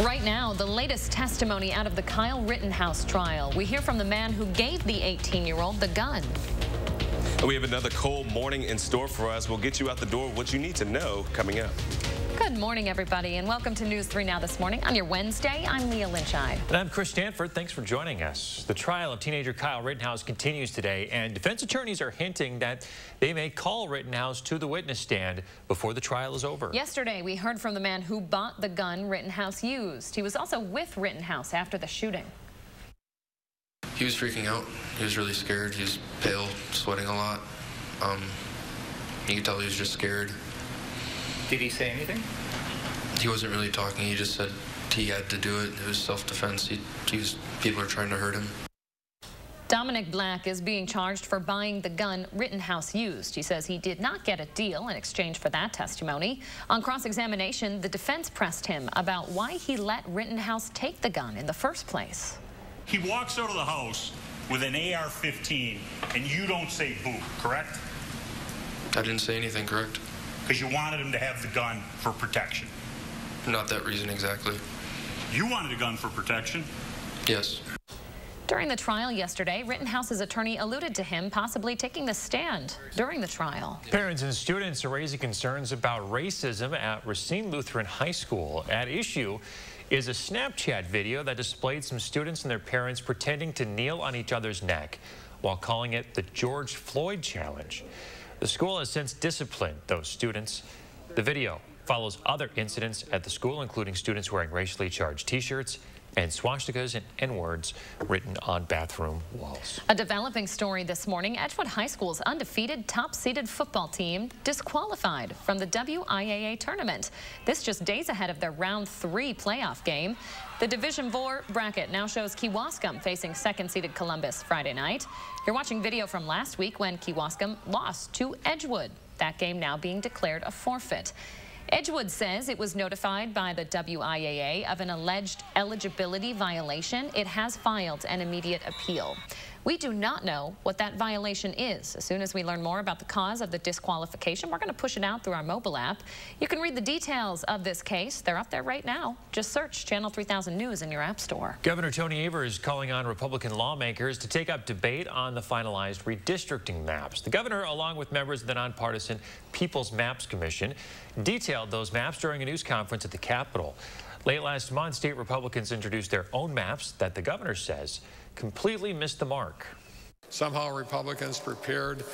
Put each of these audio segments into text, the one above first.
Right now, the latest testimony out of the Kyle Rittenhouse trial. We hear from the man who gave the 18-year-old the gun. We have another cold morning in store for us. We'll get you out the door what you need to know coming up. Good morning, everybody, and welcome to News 3 Now this morning. On your Wednesday, I'm Leah Lynchide. And I'm Chris Stanford. Thanks for joining us. The trial of teenager Kyle Rittenhouse continues today, and defense attorneys are hinting that they may call Rittenhouse to the witness stand before the trial is over. Yesterday, we heard from the man who bought the gun Rittenhouse used. He was also with Rittenhouse after the shooting. He was freaking out. He was really scared. He was pale, sweating a lot. You could tell he was just scared. Did he say anything? He wasn't really talking. He just said he had to do it. It was self-defense. People are trying to hurt him. Dominic Black is being charged for buying the gun Rittenhouse used. He says he did not get a deal in exchange for that testimony. On cross-examination, the defense pressed him about why he let Rittenhouse take the gun in the first place. He walks out of the house with an AR-15, and you don't say boo, correct? I didn't say anything, correct? Because you wanted him to have the gun for protection. Not that reason exactly. You wanted a gun for protection? Yes. During the trial yesterday, Rittenhouse's attorney alluded to him possibly taking the stand during the trial. Parents and students are raising concerns about racism at Racine Lutheran High School. At issue is a Snapchat video that displayed some students and their parents pretending to kneel on each other's neck while calling it the George Floyd Challenge. The school has since disciplined those students. The video follows other incidents at the school, including students wearing racially charged T-shirts and swastikas and N-words written on bathroom walls. A developing story this morning. Edgewood High School's undefeated, top-seeded football team disqualified from the WIAA tournament. This just days ahead of their round 3 playoff game. The Division 4 bracket now shows Kewaskum facing second-seeded Columbus Friday night. You're watching video from last week when Kewaskum lost to Edgewood. That game now being declared a forfeit. Edgewood says it was notified by the WIAA of an alleged eligibility violation. It has filed an immediate appeal. We do not know what that violation is. As soon as we learn more about the cause of the disqualification, we're going to push it out through our mobile app. You can read the details of this case. They're up there right now. Just search Channel 3000 News in your app store. Governor Tony Evers is calling on Republican lawmakers to take up debate on the finalized redistricting maps. The governor, along with members of the nonpartisan People's Maps Commission, detailed those maps during a news conference at the Capitol. Late last month, state Republicans introduced their own maps that the governor says completely missed the mark. Somehow Republicans prepared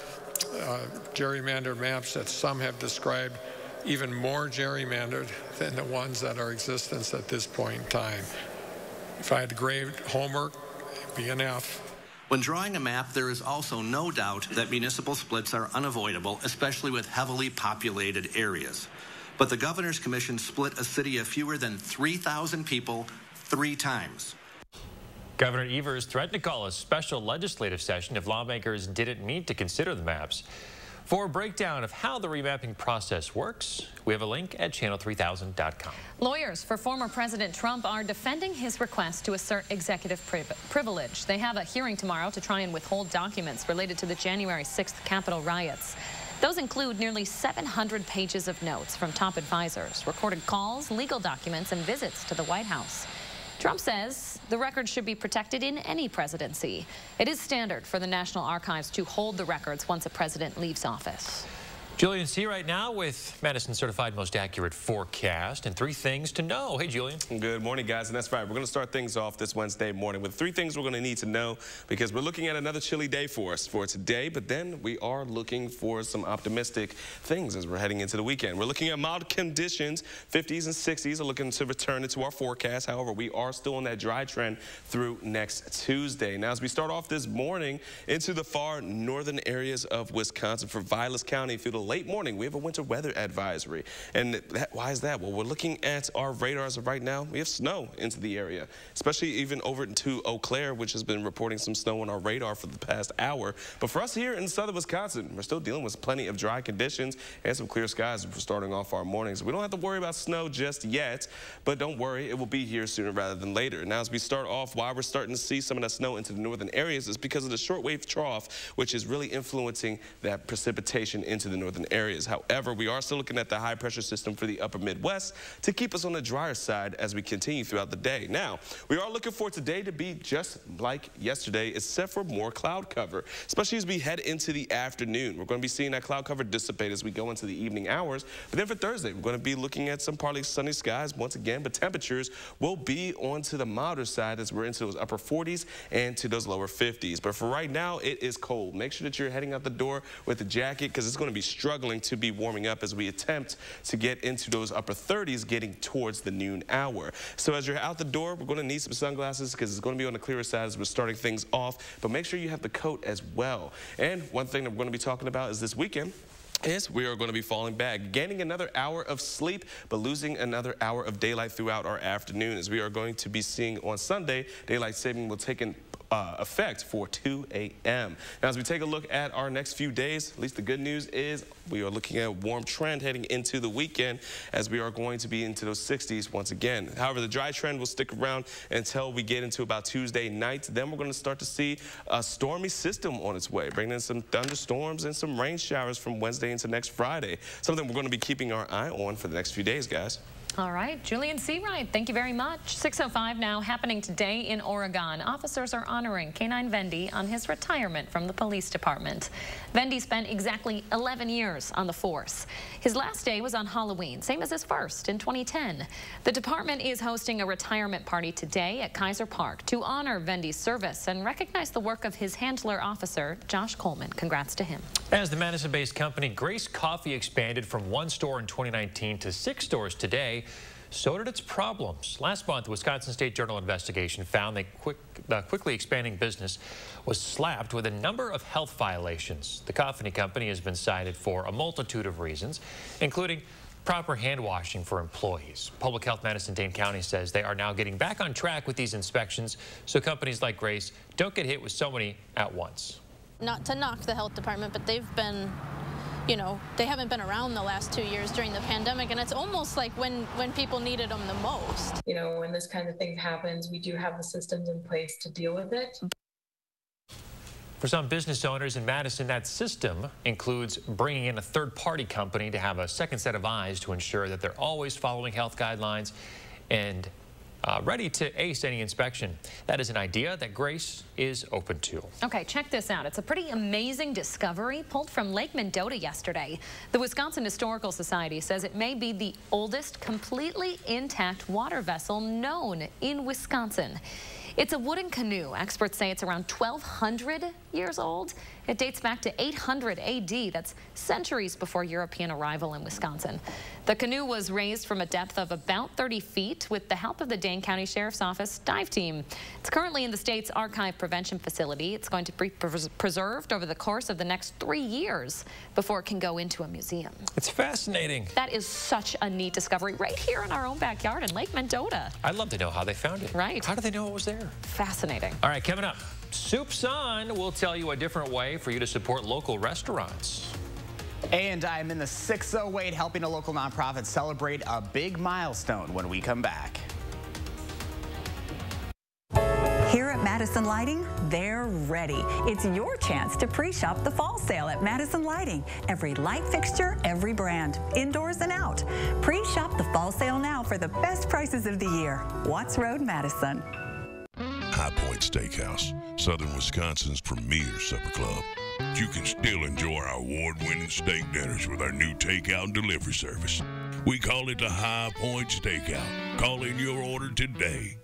gerrymandered maps that some have described even more gerrymandered than the ones that are in existence at this point in time. If I had to grade homework, it'd be an F. When drawing a map, there is also no doubt that municipal splits are unavoidable, especially with heavily populated areas. But the Governor's Commission split a city of fewer than 3,000 people 3 times. Governor Evers threatened to call a special legislative session if lawmakers didn't meet to consider the maps. For a breakdown of how the remapping process works, we have a link at channel3000.com. Lawyers for former President Trump are defending his request to assert executive privilege. They have a hearing tomorrow to try and withhold documents related to the January 6th Capitol riots. Those include nearly 700 pages of notes from top advisors, recorded calls, legal documents, and visits to the White House. Trump says the records should be protected in any presidency. It is standard for the National Archives to hold the records once a president leaves office. Julian C. right now with Madison Certified Most Accurate Forecast and 3 things to know. Hey, Julian. Good morning, guys. And that's right. We're going to start things off this Wednesday morning with 3 things we're going to need to know because we're looking at another chilly day for us for today. But then we are looking for some optimistic things as we're heading into the weekend. We're looking at mild conditions. 50s and 60s are looking to return into our forecast. However, we are still on that dry trend through next Tuesday. Now, as we start off this morning into the far northern areas of Wisconsin for Vilas County through the late morning, we have a winter weather advisory. And why is that? Well, we're looking at our radars right now. We have snow into the area, especially even over into Eau Claire, which has been reporting some snow on our radar for the past hour. But for us here in southern Wisconsin, we're still dealing with plenty of dry conditions and some clear skies for starting off our mornings. We don't have to worry about snow just yet, but don't worry, it will be here sooner rather than later. Now, as we start off, why we're starting to see some of that snow into the northern areas is because of the shortwave trough, which is really influencing that precipitation into the northern northern areas. However, we are still looking at the high pressure system for the upper Midwest to keep us on the drier side as we continue throughout the day. Now, we are looking for today to be just like yesterday, except for more cloud cover, especially as we head into the afternoon. We're going to be seeing that cloud cover dissipate as we go into the evening hours. But then for Thursday, we're going to be looking at some partly sunny skies once again, but temperatures will be onto the milder side as we're into those upper 40s and to those lower 50s. But for right now, it is cold. Make sure that you're heading out the door with a jacket because it's going to be struggling to be warming up as we attempt to get into those upper 30s getting towards the noon hour. So as you're out the door, we're going to need some sunglasses because it's going to be on the clearer side as we're starting things off. But make sure you have the coat as well. And one thing that we're going to be talking about is this weekend. Yes, we are going to be falling back, gaining another hour of sleep, but losing another hour of daylight throughout our afternoon, as we are going to be seeing on Sunday, daylight saving will take effect for 2 a.m. Now, as we take a look at our next few days, at least the good news is we are looking at a warm trend heading into the weekend as we are going to be into those 60s once again. However, the dry trend will stick around until we get into about Tuesday night. Then we're going to start to see a stormy system on its way, bringing in some thunderstorms and some rain showers from Wednesday into next Friday. Something we're going to be keeping our eye on for the next few days, guys. All right, Julian Seawright, thank you very much. 6:05 now, happening today in Oregon. Officers are honoring K-9 Vendy on his retirement from the police department. Vendy spent exactly 11 years on the force. His last day was on Halloween, same as his first in 2010. The department is hosting a retirement party today at Kaiser Park to honor Vendy's service and recognize the work of his handler officer, Josh Coleman. Congrats to him. As the Madison-based company Grace Coffee expanded from 1 store in 2019 to 6 stores today, so did its problems. Last month, the Wisconsin State Journal investigation found the quickly expanding business was slapped with a number of health violations. The coffee company has been cited for a multitude of reasons, including proper hand washing for employees. Public Health Madison-Dane County says they are now getting back on track with these inspections so companies like Grace don't get hit with so many at once. Not to knock the health department, but they've been, you know, they haven't been around the last 2 years during the pandemic, and it's almost like when people needed them the most. You know, when this kind of thing happens, we do have the systems in place to deal with it. For some business owners in Madison, that system includes bringing in a third-party company to have a second set of eyes to ensure that they're always following health guidelines and ready to ace any inspection. That is an idea that Grace is open to. Okay, check this out. It's a pretty amazing discovery pulled from Lake Mendota yesterday. The Wisconsin Historical Society says it may be the oldest completely intact water vessel known in Wisconsin. It's a wooden canoe. Experts say it's around 1,200 years old. It dates back to 800 AD. That's centuries before European arrival in Wisconsin. The canoe was raised from a depth of about 30 feet with the help of the Dane County Sheriff's Office dive team. It's currently in the state's Archive Prevention Facility. It's going to be preserved over the course of the next 3 years before it can go into a museum. It's fascinating. That is such a neat discovery right here in our own backyard in Lake Mendota. I'd love to know how they found it. Right. How did they know it was there? Fascinating. All right, coming up, Soup's On will tell you a different way for you to support local restaurants. And I'm in the 608 helping a local nonprofit celebrate a big milestone when we come back. Here at Madison Lighting, they're ready. It's your chance to pre-shop the fall sale at Madison Lighting. Every light fixture, every brand, indoors and out. Pre-shop the fall sale now for the best prices of the year. Watts Road, Madison. High Point Steakhouse, Southern Wisconsin's premier supper club. You can still enjoy our award-winning steak dinners with our new takeout and delivery service. We call it the High Point Steakout. Call in your order today.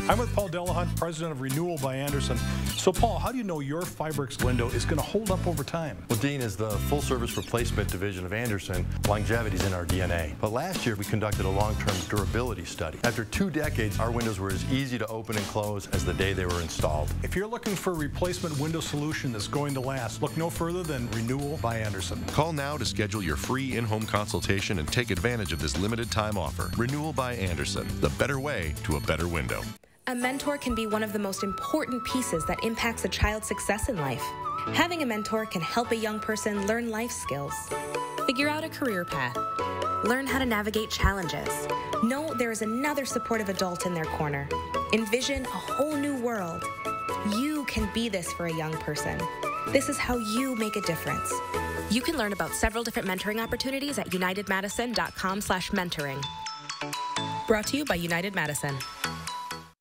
I'm with Paul Delahunt, president of Renewal by Anderson. So, Paul, how do you know your Fiberx window is going to hold up over time? Well, Dean, is the full-service replacement division of Anderson, longevity is in our DNA. But last year, we conducted a long-term durability study. After 2 decades, our windows were as easy to open and close as the day they were installed. If you're looking for a replacement window solution that's going to last, look no further than Renewal by Anderson. Call now to schedule your free in-home consultation and take advantage of this limited-time offer. Renewal by Anderson, the better way to a better window. A mentor can be one of the most important pieces that impacts a child's success in life. Having a mentor can help a young person learn life skills, figure out a career path, learn how to navigate challenges, know there is another supportive adult in their corner, envision a whole new world. You can be this for a young person. This is how you make a difference. You can learn about several different mentoring opportunities at unitedmadison.com/mentoring. Brought to you by United Madison.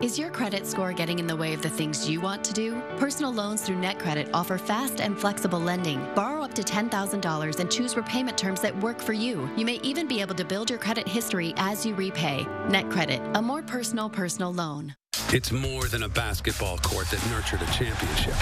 Is your credit score getting in the way of the things you want to do? Personal loans through NetCredit offer fast and flexible lending. Borrow up to $10,000 and choose repayment terms that work for you. You may even be able to build your credit history as you repay. NetCredit, a more personal loan. It's more than a basketball court that nurtured a championship.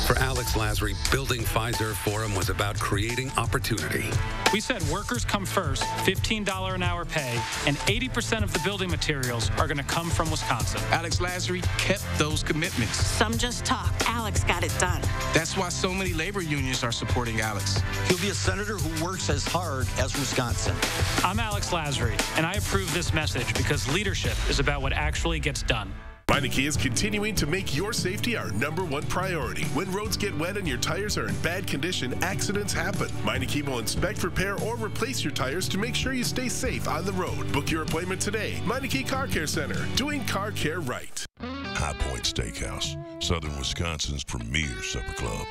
For Alex Lasry, building Pfizer Forum was about creating opportunity. We said workers come first, $15 an hour pay, and 80% of the building materials are going to come from Wisconsin. Alex Lasry kept those commitments. Some just talk. Alex got it done. That's why so many labor unions are supporting Alex. He'll be a senator who works as hard as Wisconsin. I'm Alex Lasry, and I approve this message because leadership is about what actually gets done. Meineke is continuing to make your safety our #1 priority. When roads get wet and your tires are in bad condition, accidents happen. Meineke will inspect, repair, or replace your tires to make sure you stay safe on the road. Book your appointment today. Meineke Car Care Center, doing car care right. High Point Steakhouse, Southern Wisconsin's premier supper club.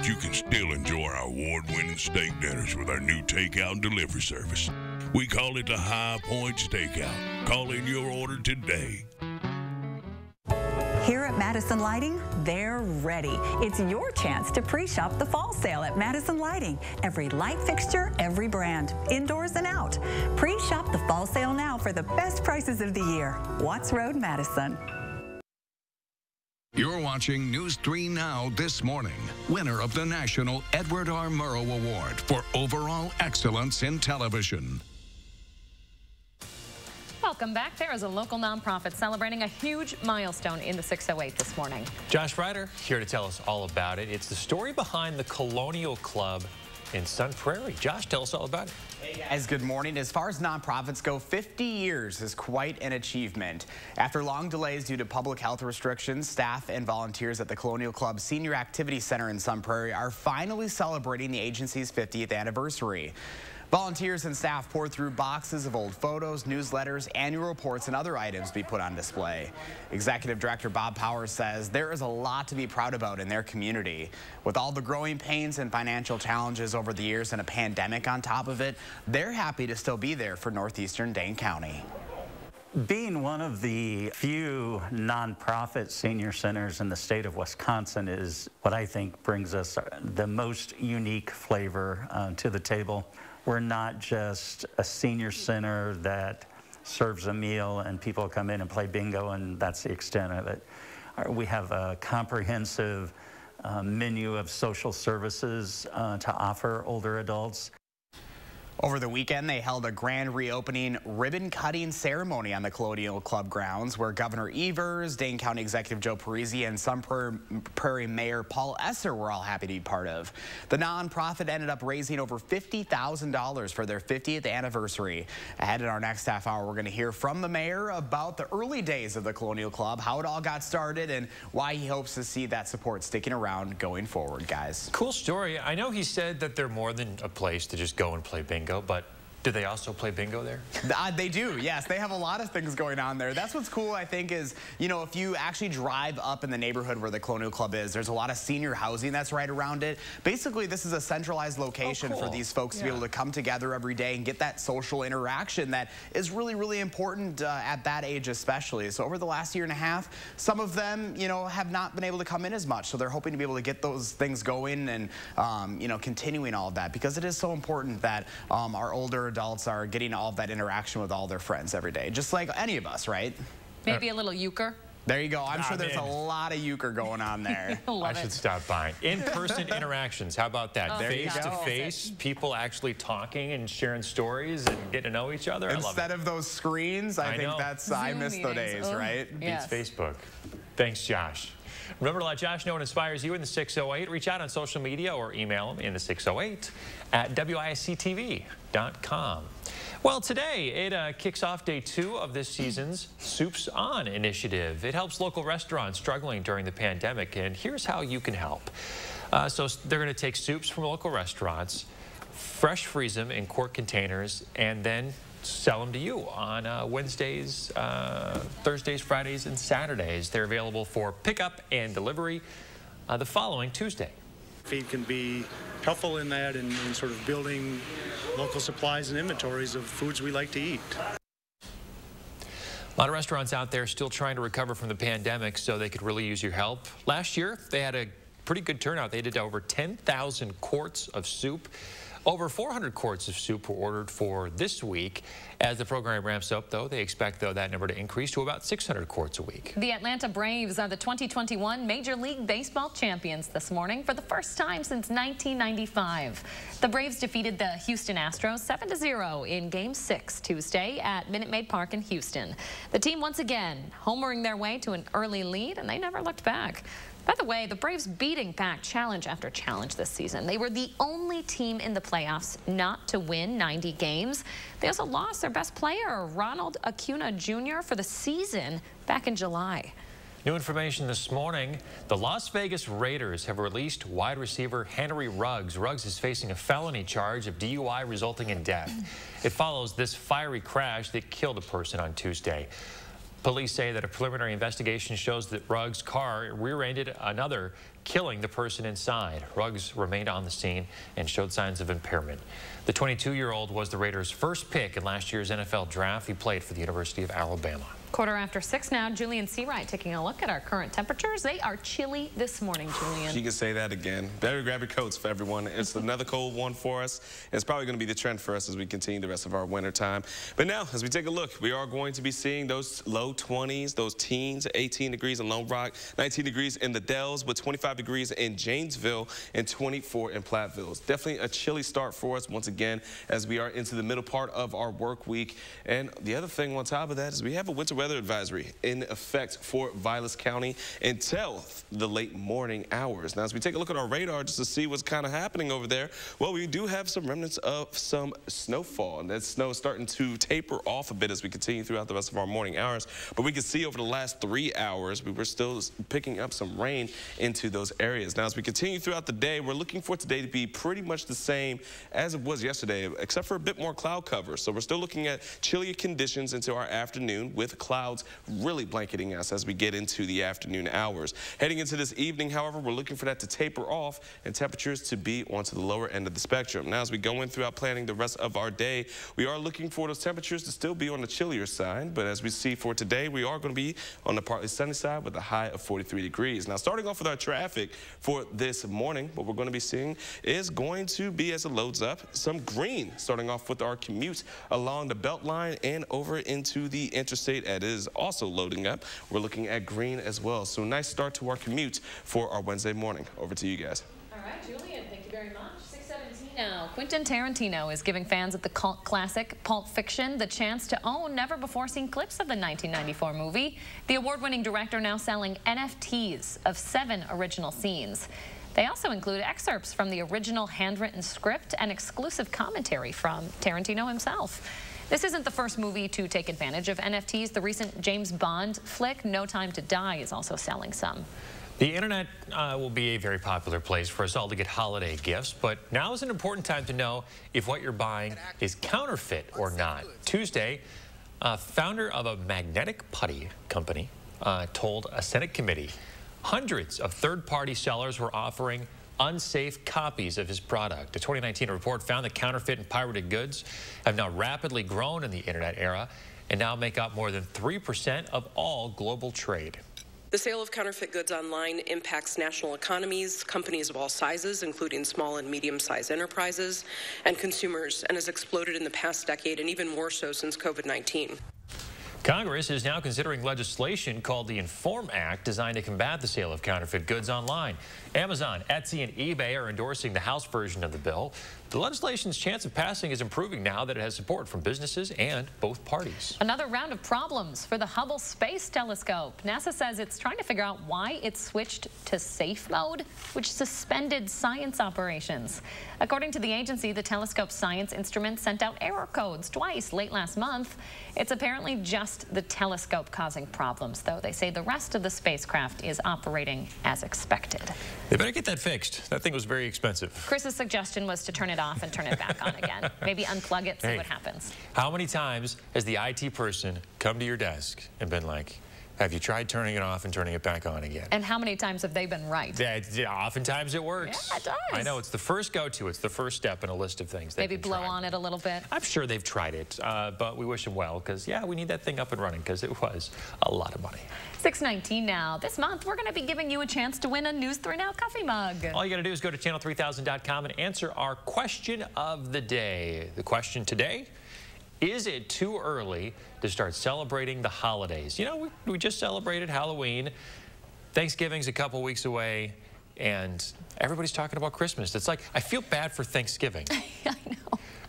You can still enjoy our award-winning steak dinners with our new takeout and delivery service. We call it the High Point Steakhouse. Call in your order today. Here at Madison Lighting, they're ready. It's your chance to pre-shop the fall sale at Madison Lighting. Every light fixture, every brand, indoors and out. Pre-shop the fall sale now for the best prices of the year. Watts Road, Madison. You're watching News 3 Now This Morning. Winner of the National Edward R. Murrow Award for Overall Excellence in Television. Welcome back. There is a local nonprofit celebrating a huge milestone in the 608 this morning. Josh Ryder here to tell us all about it. It's the story behind the Colonial Club in Sun Prairie. Josh, tell us all about it. Hey guys, good morning. As far as nonprofits go, 50 years is quite an achievement. After long delays due to public health restrictions, staff and volunteers at the Colonial Club Senior Activity Center in Sun Prairie are finally celebrating the agency's 50th anniversary. Volunteers and staff poured through boxes of old photos, newsletters, annual reports, and other items to be put on display. Executive Director Bob Powers says there is a lot to be proud about in their community. With all the growing pains and financial challenges over the years and a pandemic on top of it, they're happy to still be there for northeastern Dane County. Being one of the few nonprofit senior centers in the state of Wisconsin is what I think brings us the most unique flavor to the table. We're not just a senior center that serves a meal and people come in and play bingo and that's the extent of it. We have a comprehensive menu of social services to offer older adults. Over the weekend, they held a grand reopening ribbon-cutting ceremony on the Colonial Club grounds where Governor Evers, Dane County Executive Joe Parisi, and Sun Prairie Mayor Paul Esser were all happy to be part of. The nonprofit ended up raising over $50,000 for their 50th anniversary. Ahead in our next half hour, we're going to hear from the mayor about the early days of the Colonial Club, how it all got started, and why he hopes to see that support sticking around going forward, guys. Cool story. I know he said that they're more than a place to just go and play bingo. But do they also play bingo there? They do, yes. They have a lot of things going on there. That's what's cool, I think, is, you know, if you actually drive up in the neighborhood where the Colonial Club is, there's a lot of senior housing that's right around it. Basically, this is a centralized location for these folks to be able to come together every day and get that social interaction that is really, really important at that age especially. So over the last year and a half, some of them, you know, have not been able to come in as much. So they're hoping to be able to get those things going and, you know, continuing all of that because it is so important that our older adults are getting all of that interaction with all their friends every day, just like any of us, right? Maybe a little euchre. There you go. I'm sure there's a lot of euchre going on there. I should stop by. In-person interactions, how about that? Face-to-face, people actually talking and sharing stories and getting to know each other. Instead of those screens, I think that's, I miss the days, right? Beats Facebook. Thanks, Josh. Remember to let Josh know what inspires you in the 608. Reach out on social media or email him in the 608 at WISC-TV.com. Well, today it kicks off day 2 of this season's Soups On initiative. It helps local restaurants struggling during the pandemic, and here's how you can help. So they're going to take soups from local restaurants, fresh freeze them in quart containers, and then sell them to you on Wednesdays, Thursdays, Fridays, and Saturdays. They're available for pickup and delivery the following Tuesday. Feed can be helpful in that and sort of building local supplies and inventories of foods we like to eat. A lot of restaurants out there still trying to recover from the pandemic, so they could really use your help. Last year, they had a pretty good turnout. They did over 10,000 quarts of soup. Over 400 quarts of soup were ordered for this week. As the program ramps up, though, they expect, that number to increase to about 600 quarts a week. The Atlanta Braves are the 2021 Major League Baseball champions this morning for the first time since 1995. The Braves defeated the Houston Astros 7-0 in Game 6 Tuesday at Minute Maid Park in Houston. The team once again homering their way to an early lead, and they never looked back. By the way, the Braves beating back challenge after challenge this season. They were the only team in the playoffs not to win 90 games. They also lost their best player, Ronald Acuna Jr., for the season back in July. New information this morning. The Las Vegas Raiders have released wide receiver Henry Ruggs. Ruggs is facing a felony charge of DUI resulting in death. It follows this fiery crash that killed a person on Tuesday. Police say that a preliminary investigation shows that Ruggs' car rear-ended another, killing the person inside. Ruggs remained on the scene and showed signs of impairment. The 22-year-old was the Raiders' first pick in last year's NFL draft. He played for the University of Alabama. 6:15 now. Julian Seawright taking a look at our current temperatures. They are chilly this morning, Julian. She can say that again. Better grab your coats for everyone. It's another cold one for us. It's probably going to be the trend for us as we continue the rest of our winter time. But now, as we take a look, we are going to be seeing those low 20s, those teens, 18 degrees in Lone Rock, 19 degrees in the Dells, with 25 degrees in Janesville and 24 in Platteville. It's definitely a chilly start for us once again as we are into the middle part of our work week. And the other thing on top of that is we have a winter weather advisory in effect for Vilas County until the late morning hours. Now, as we take a look at our radar just to see what's kind of happening over there, well, we do have some remnants of some snowfall, and that snow is starting to taper off a bit as we continue throughout the rest of our morning hours. But we can see over the last 3 hours, we were still picking up some rain into those areas. Now, as we continue throughout the day, we're looking for today to be pretty much the same as it was yesterday, except for a bit more cloud cover. So we're still looking at chillier conditions into our afternoon, with clouds really blanketing us as we get into the afternoon hours. Heading into this evening, however, we're looking for that to taper off and temperatures to be onto the lower end of the spectrum. Now, as we go in throughout planning the rest of our day, we are looking for those temperatures to still be on the chillier side. But as we see for today, we are going to be on the partly sunny side with a high of 43 degrees. Now, starting off with our traffic for this morning, what we're going to be seeing is going to be, as it loads up, some green, starting off with our commute along the Beltline and over into the interstate. It is also loading up. We're looking at green as well. So a nice start to our commute for our Wednesday morning. Over to you guys. All right, Julian, thank you very much. 6:17 now. Quentin Tarantino is giving fans of the cult classic Pulp Fiction the chance to own never-before-seen clips of the 1994 movie. The award-winning director now selling NFTs of 7 original scenes. They also include excerpts from the original handwritten script and exclusive commentary from Tarantino himself. This isn't the first movie to take advantage of NFTs. The recent James Bond flick, No Time to Die, is also selling some. The internet will be a very popular place for us all to get holiday gifts, but now is an important time to know if what you're buying is counterfeit or not. Tuesday, founder of a magnetic putty company told a Senate committee hundreds of third-party sellers were offering unsafe copies of his product. A 2019 report found that counterfeit and pirated goods have now rapidly grown in the internet era and now make up more than 3% of all global trade. The sale of counterfeit goods online impacts national economies, companies of all sizes, including small and medium-sized enterprises, and consumers, and has exploded in the past decade, and even more so since COVID-19. Congress is now considering legislation called the Inform Act, designed to combat the sale of counterfeit goods online. Amazon, Etsy, and eBay are endorsing the House version of the bill. The legislation's chance of passing is improving now that it has support from businesses and both parties. Another round of problems for the Hubble Space Telescope. NASA says it's trying to figure out why it switched to safe mode, which suspended science operations. According to the agency, the telescope's science instrument sent out error codes twice late last month. It's apparently just the telescope causing problems, though. They say the rest of the spacecraft is operating as expected. They better get that fixed. That thing was very expensive. Chris's suggestion was to turn it off and turn it back on again. Maybe unplug it, see what happens. How many times has the IT person come to your desk and been like, Have you tried turning it off and turning it back on again? And how many times have they been right? Yeah, oftentimes it works. Yeah, it does. I know, it's the first go-to. It's the first step in a list of things. Maybe blow on it a little bit. I'm sure they've tried it, but we wish them well because, yeah, we need that thing up and running because it was a lot of money. 6:19 now. This month, we're going to be giving you a chance to win a News 3 Now coffee mug. All you got to do is go to channel3000.com and answer our question of the day. The question today: is it too early to start celebrating the holidays? You know, we just celebrated Halloween. Thanksgiving's a couple weeks away, and everybody's talking about Christmas. It's like, I feel bad for Thanksgiving. I know.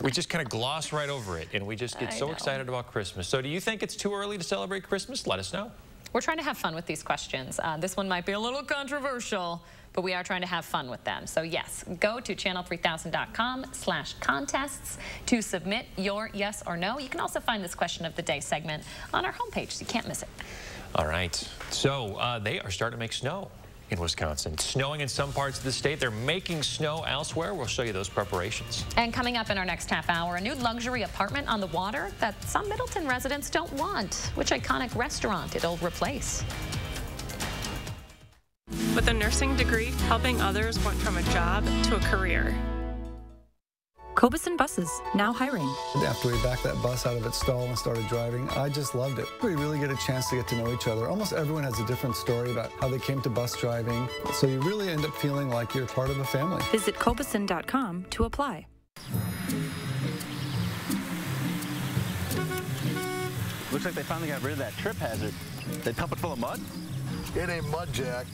We just kind of gloss right over it, and we just get so excited about Christmas. So do you think it's too early to celebrate Christmas? Let us know. We're trying to have fun with these questions. This one might be a little controversial, but we are trying to have fun with them. So yes, go to channel3000.com/contests to submit your yes or no. You can also find this question of the day segment on our homepage, so you can't miss it. All right. So they are starting to make snow in Wisconsin. It's snowing in some parts of the state. They're making snow elsewhere. We'll show you those preparations. And coming up in our next half hour, a new luxury apartment on the water that some Middleton residents don't want. Which iconic restaurant it'll replace? With a nursing degree, helping others went from a job to a career. Cobuson Buses, now hiring. After we backed that bus out of its stall and started driving, I just loved it. We really get a chance to get to know each other. Almost everyone has a different story about how they came to bus driving, so you really end up feeling like you're part of a family. Visit Cobuson.com to apply. Looks like they finally got rid of that trip hazard. They pump it full of mud? It ain't mud, Jack.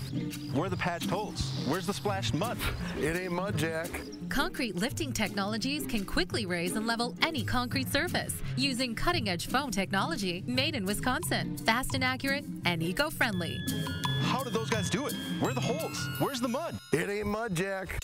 Where are the patched holes? Where's the splashed mud? It ain't mud, Jack. Concrete lifting technologies can quickly raise and level any concrete surface using cutting-edge foam technology made in Wisconsin. Fast and accurate and eco-friendly. How did those guys do it? Where are the holes? Where's the mud? It ain't mud, Jack.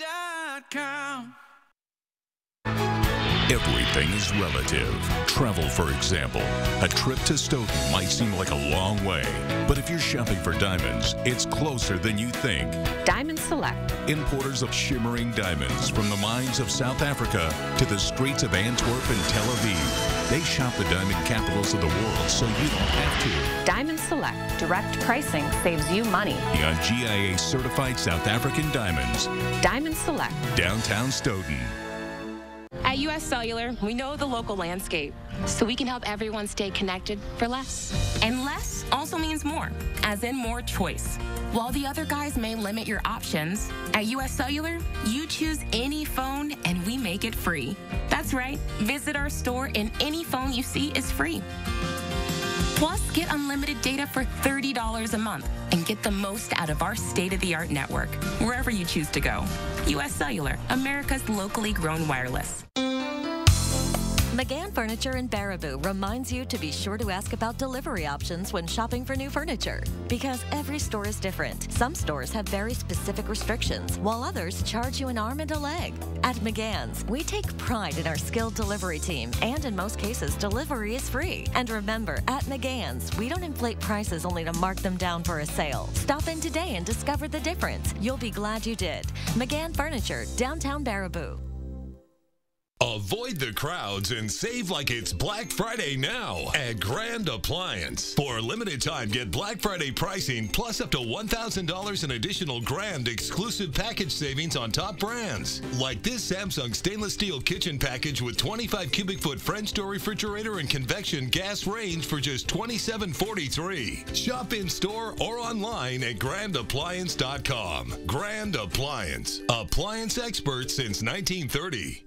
Everything is relative. Travel, for example. A trip to Stoughton might seem like a long way, but if you're shopping for diamonds, it's closer than you think. Diamond Select. Importers of shimmering diamonds from the mines of South Africa to the streets of Antwerp and Tel Aviv. They shop the diamond capitals of the world so you don't have to. Diamond Select. Direct pricing saves you money. On GIA certified South African diamonds. Diamond Select. Downtown Stoughton. At U.S. Cellular, we know the local landscape, so we can help everyone stay connected for less. And less also means more, as in more choice. While the other guys may limit your options, at U.S. Cellular, you choose any phone and we make it free. That's right, visit our store and any phone you see is free. Plus, get unlimited data for $30 a month and get the most out of our state-of-the-art network, wherever you choose to go. U.S. Cellular, America's locally grown wireless. McGann Furniture in Baraboo reminds you to be sure to ask about delivery options when shopping for new furniture. Because every store is different. Some stores have very specific restrictions, while others charge you an arm and a leg. At McGann's, we take pride in our skilled delivery team, and in most cases, delivery is free. And remember, at McGann's, we don't inflate prices only to mark them down for a sale. Stop in today and discover the difference. You'll be glad you did. McGann Furniture, downtown Baraboo. Avoid the crowds and save like it's Black Friday now at Grand Appliance. For a limited time, get Black Friday pricing plus up to $1,000 in additional Grand exclusive package savings on top brands. Like this Samsung stainless steel kitchen package with 25 cubic foot French door refrigerator and convection gas range for just $27.43. Shop in store or online at grandappliance.com. Grand Appliance. Appliance experts since 1930.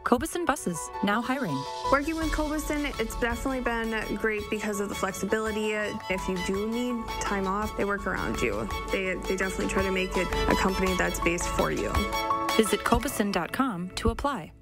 Cobuson Buses, now hiring. Working with Cobuson, it's definitely been great because of the flexibility. If you do need time off, they work around you. They definitely try to make it a company that's based for you. Visit Cobuson.com to apply.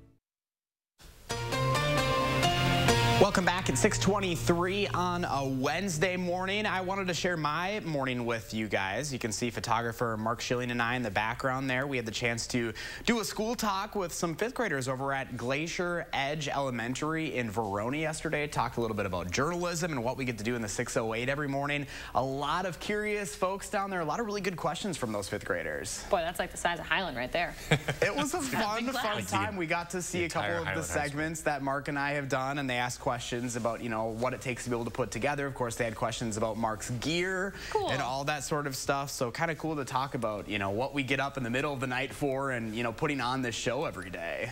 Welcome back at 6:23 on a Wednesday morning. I wanted to share my morning with you guys. You can see photographer Mark Schilling and I in the background there. We had the chance to do a school talk with some fifth graders over at Glacier Edge Elementary in Verona yesterday. Talked a little bit about journalism and what we get to do in the 608 every morning. A lot of curious folks down there. A lot of really good questions from those fifth graders. Boy, that's like the size of Highland right there. It was a fun time. We got to see a couple of the segments that Mark and I have done, and they asked questions about, you know, what it takes to be able to put together. Of course, they had questions about Mark's gear and all that sort of stuff. So kind of cool to talk about, you know, what we get up in the middle of the night for and, you know, putting on this show every day.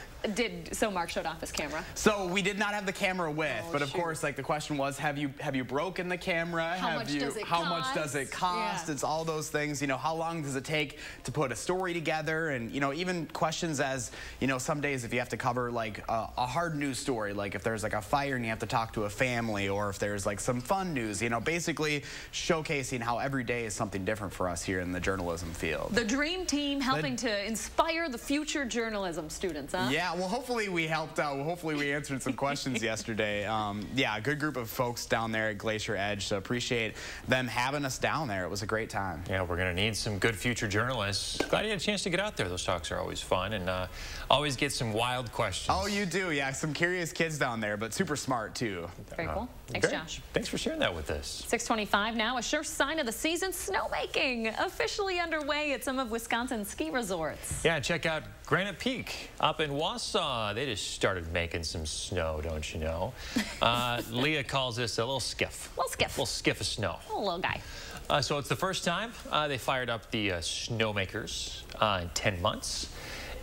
So Mark showed off his camera? So we did not have the camera with, but of course, like the question was, have you broken the camera? How much does it cost? It's all those things. You know, how long does it take to put a story together? And, you know, even questions as, you know, some days if you have to cover like a hard news story, like if there's like a fire and you have to talk to a family, or if there's like some fun news, you know, basically showcasing how every day is something different for us here in the journalism field. The dream team helping to inspire the future journalism students, huh? Yeah, well, hopefully we helped out. Hopefully we answered some questions yesterday. Yeah, a good group of folks down there at Glacier Edge, so appreciate them having us down there. It was a great time. Yeah, we're going to need some good future journalists. Glad you had a chance to get out there. Those talks are always fun, and always get some wild questions. Oh, you do, yeah. Some curious kids down there, but super smart, too. Very cool. Thanks, Josh. Thanks for sharing that with us. 6:25 now. A sure sign of the season, snowmaking officially underway at some of Wisconsin's ski resorts. Yeah, check out Granite Peak up in Wausau. They just started making some snow, don't you know? Leah calls this a little skiff. Little skiff. Little skiff of snow. A little guy. So it's the first time they fired up the snowmakers in 10 months.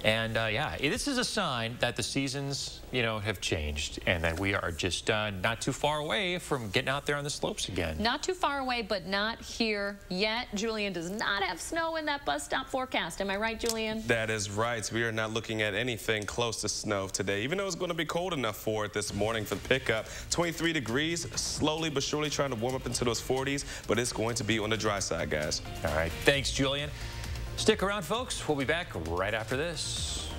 And yeah, this is a sign that the seasons, you know, have changed and that we are just not too far away from getting out there on the slopes again. Not too far away, but not here yet. Julian does not have snow in that bus stop forecast. Am I right, Julian? That is right. So we are not looking at anything close to snow today, even though it's going to be cold enough for it this morning for the pickup. 23 degrees, slowly but surely trying to warm up into those 40s, but it's going to be on the dry side, guys. All right. Thanks, Julian. Stick around, folks. We'll be back right after this.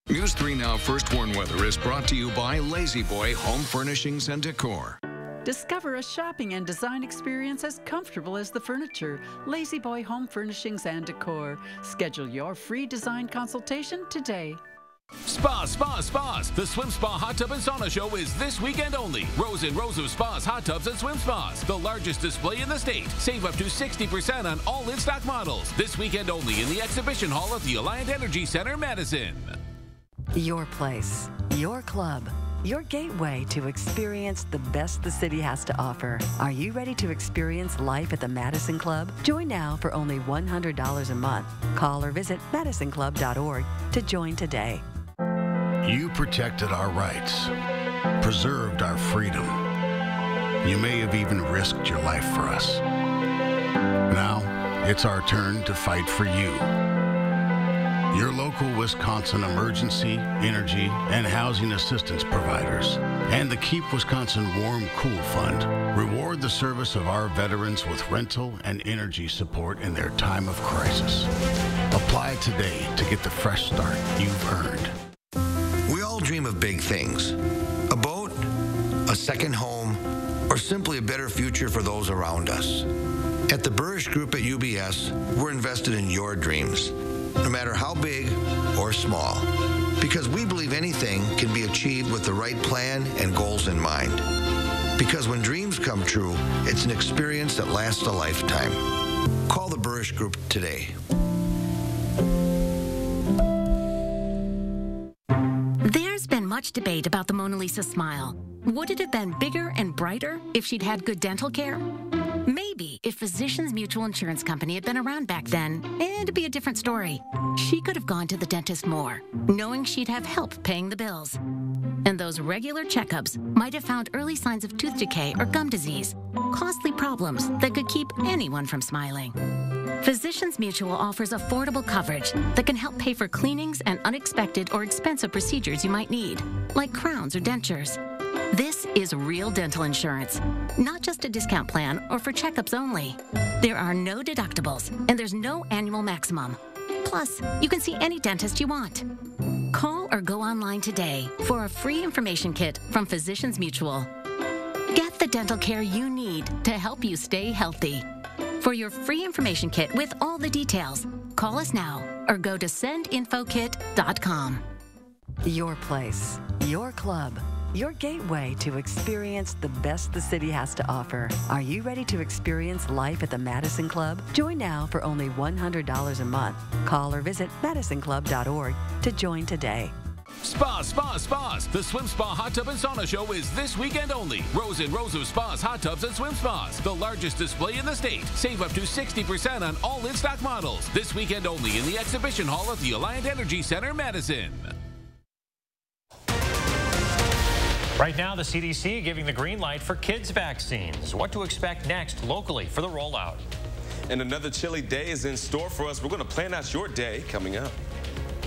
News 3 Now First Warn Weather is brought to you by Lazy Boy Home Furnishings and Decor. Discover a shopping and design experience as comfortable as the furniture. Lazy Boy Home Furnishings and Decor. Schedule your free design consultation today. Spas. The Swim Spa Hot Tub and Sauna Show is this weekend only. Rows and rows of spas, hot tubs, and swim spas. The largest display in the state. Save up to 60% on all in-stock models. This weekend only in the Exhibition Hall of the Alliant Energy Center, Madison. Your place, your club, your gateway to experience the best the city has to offer. Are you ready to experience life at the Madison Club? Join now for only $100 a month. Call or visit MadisonClub.org to join today. You protected our rights, preserved our freedom. You may have even risked your life for us. Now, it's our turn to fight for you. Your local Wisconsin emergency, energy, and housing assistance providers, and the Keep Wisconsin Warm Cool Fund reward the service of our veterans with rental and energy support in their time of crisis. Apply today to get the fresh start you've earned. We all dream of big things. A boat, a second home, or simply a better future for those around us. At the Burrish Group at UBS, we're invested in your dreams, no matter how big or small, because we believe anything can be achieved with the right plan and goals in mind. Because when dreams come true, it's an experience that lasts a lifetime. Call the Burrish Group today. There's been much debate about the Mona Lisa smile. Would it have been bigger and brighter if she'd had good dental care? Maybe if Physicians Mutual Insurance Company had been around back then, it'd be a different story. She could have gone to the dentist more, knowing she'd have help paying the bills. And those regular checkups might have found early signs of tooth decay or gum disease, costly problems that could keep anyone from smiling. Physicians Mutual offers affordable coverage that can help pay for cleanings and unexpected or expensive procedures you might need, like crowns or dentures. This is real dental insurance, not just a discount plan or for checkups only. There are no deductibles, and there's no annual maximum. Plus, you can see any dentist you want. Call or go online today for a free information kit from Physicians Mutual. Get the dental care you need to help you stay healthy. For your free information kit with all the details, call us now or go to sendinfokit.com. Your place, your club, your gateway to experience the best the city has to offer. Are you ready to experience life at the Madison Club? Join now for only $100 a month. Call or visit MadisonClub.org to join today. Spas, spas, spas. The Swim Spa Hot Tub and Sauna Show is this weekend only. Rows and rows of spas, hot tubs, and swim spas. The largest display in the state. Save up to 60% on all in-stock models. This weekend only in the Exhibition Hall at the Alliant Energy Center, Madison. Right now, the CDC giving the green light for kids' vaccines. What to expect next locally for the rollout. And another chilly day is in store for us. We're going to plan out your day coming up.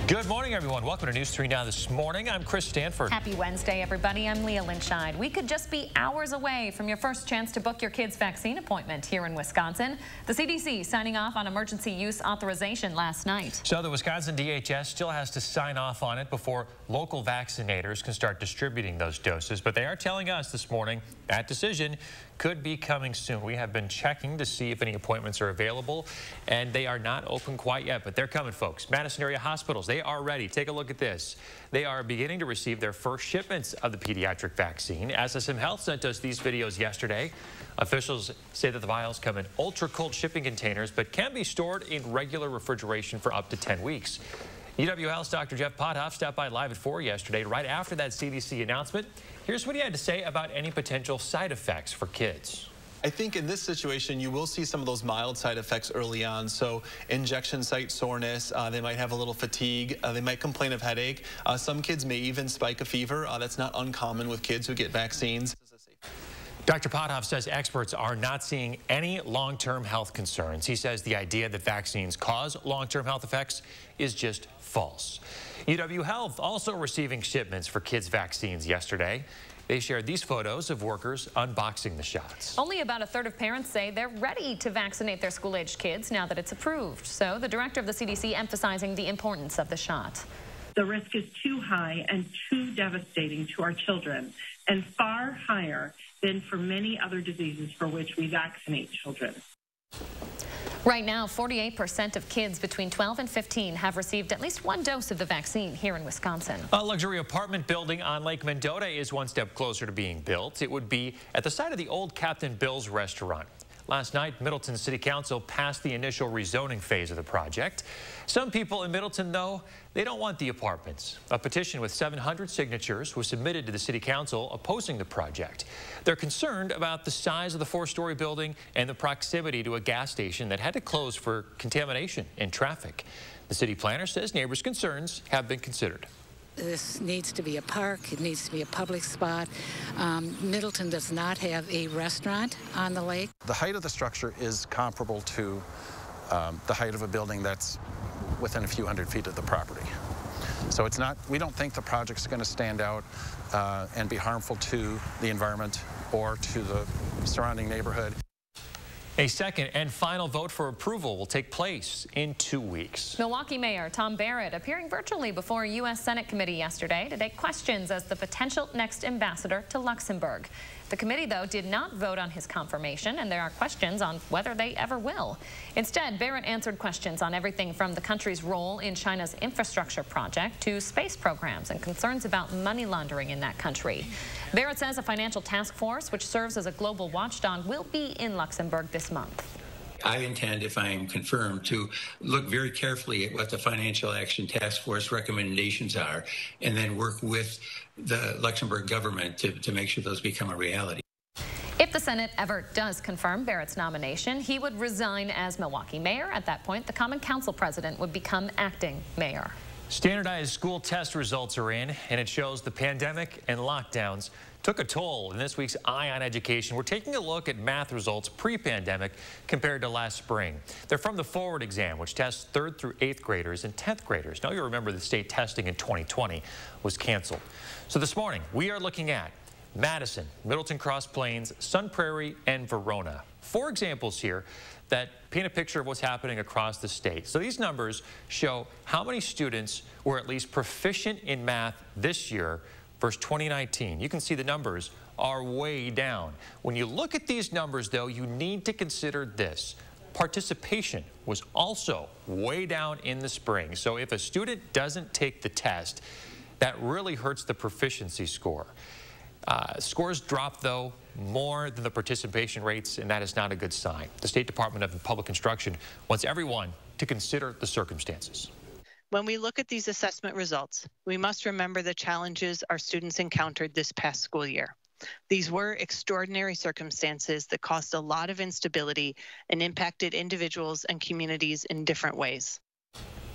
Good morning, everyone. Welcome to News 3 Now this morning. I'm Chris Stanford. Happy Wednesday, everybody. I'm Leah Lynchide. We could just be hours away from your first chance to book your kid's vaccine appointment here in Wisconsin. The CDC signing off on emergency use authorization last night. So the Wisconsin DHS still has to sign off on it before local vaccinators can start distributing those doses. But they are telling us this morning that decision could be coming soon. We have been checking to see if any appointments are available, and they are not open quite yet, but they're coming, folks. Madison area hospitals, they are ready. Take a look at this. They are beginning to receive their first shipments of the pediatric vaccine. SSM Health sent us these videos yesterday. Officials say that the vials come in ultra-cold shipping containers, but can be stored in regular refrigeration for up to 10 weeks. UW Health's Dr. Jeff Pothoff stopped by live at 4 yesterday, right after that CDC announcement. Here's what he had to say about any potential side effects for kids. I think in this situation, you will see some of those mild side effects early on. So injection site soreness, they might have a little fatigue, they might complain of headache. Some kids may even spike a fever. That's not uncommon with kids who get vaccines. Dr. Pothoff says experts are not seeing any long-term health concerns. He says the idea that vaccines cause long-term health effects is just false. UW Health also receiving shipments for kids' vaccines yesterday. They shared these photos of workers unboxing the shots. Only about a third of parents say they're ready to vaccinate their school-aged kids now that it's approved. So the director of the CDC emphasizing the importance of the shot. The risk is too high and too devastating to our children, and far higher than for many other diseases for which we vaccinate children. Right now, 48% of kids between 12 and 15 have received at least one dose of the vaccine here in Wisconsin. A luxury apartment building on Lake Mendota is one step closer to being built. It would be at the site of the old Captain Bill's restaurant. Last night, Middleton City Council passed the initial rezoning phase of the project. Some people in Middleton, though, they don't want the apartments. A petition with 700 signatures was submitted to the City Council opposing the project. They're concerned about the size of the four-story building and the proximity to a gas station that had to close for contamination and traffic. The city planner says neighbors' concerns have been considered. This needs to be a park. It needs to be a public spot. Middleton does not have a restaurant on the lake. The height of the structure is comparable to the height of a building that's within a few hundred feet of the property. So it's not, we don't think the project's going to stand out and be harmful to the environment or to the surrounding neighborhood. A second and final vote for approval will take place in 2 weeks. Milwaukee Mayor Tom Barrett appearing virtually before a U.S. Senate committee yesterday to take questions as the potential next ambassador to Luxembourg. The committee, though, did not vote on his confirmation, and there are questions on whether they ever will. Instead, Barrett answered questions on everything from the country's role in China's infrastructure project to space programs and concerns about money laundering in that country. Barrett says a financial task force, which serves as a global watchdog, will be in Luxembourg this month. I intend, if I am confirmed, to look very carefully at what the Financial Action Task Force recommendations are and then work with the Luxembourg government to make sure those become a reality. If the Senate ever does confirm Barrett's nomination, he would resign as Milwaukee mayor. At that point, the Common Council president would become acting mayor. Standardized school test results are in, and it shows the pandemic and lockdowns took a toll in this week's Eye on Education. We're taking a look at math results pre-pandemic compared to last spring. They're from the Forward exam, which tests 3rd through 8th graders and 10th graders. Now, you remember the state testing in 2020 was canceled. So this morning, we are looking at Madison, Middleton Cross Plains, Sun Prairie, and Verona. 4 examples here that paint a picture of what's happening across the state. So these numbers show how many students were at least proficient in math this year versus 2019. You can see the numbers are way down. When you look at these numbers, though, you need to consider this. Participation was also way down in the spring. So if a student doesn't take the test, that really hurts the proficiency score. Scores drop, though, more than the participation rates, and that is not a good sign. The State Department of Public Instruction wants everyone to consider the circumstances. When we look at these assessment results, we must remember the challenges our students encountered this past school year. These were extraordinary circumstances that caused a lot of instability and impacted individuals and communities in different ways.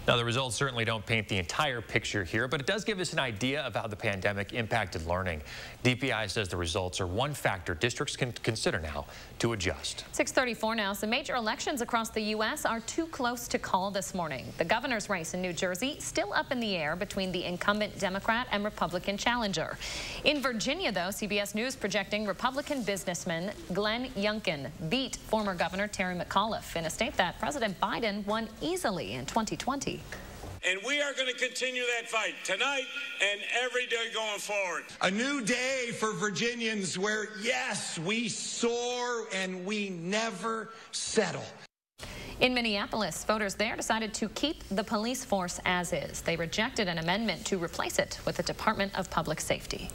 Now, the results certainly don't paint the entire picture here, but it does give us an idea of how the pandemic impacted learning. DPI says the results are one factor districts can consider now to adjust. 6:34 now. Some major elections across the U.S. are too close to call this morning. The governor's race in New Jersey still up in the air between the incumbent Democrat and Republican challenger. In Virginia, though, CBS News projecting Republican businessman Glenn Youngkin beat former Governor Terry McAuliffe in a state that President Biden won easily in 2020. And we are going to continue that fight tonight and every day going forward. A new day for Virginians where, yes, we soar and we never settle. In Minneapolis, voters there decided to keep the police force as is. They rejected an amendment to replace it with the Department of Public Safety.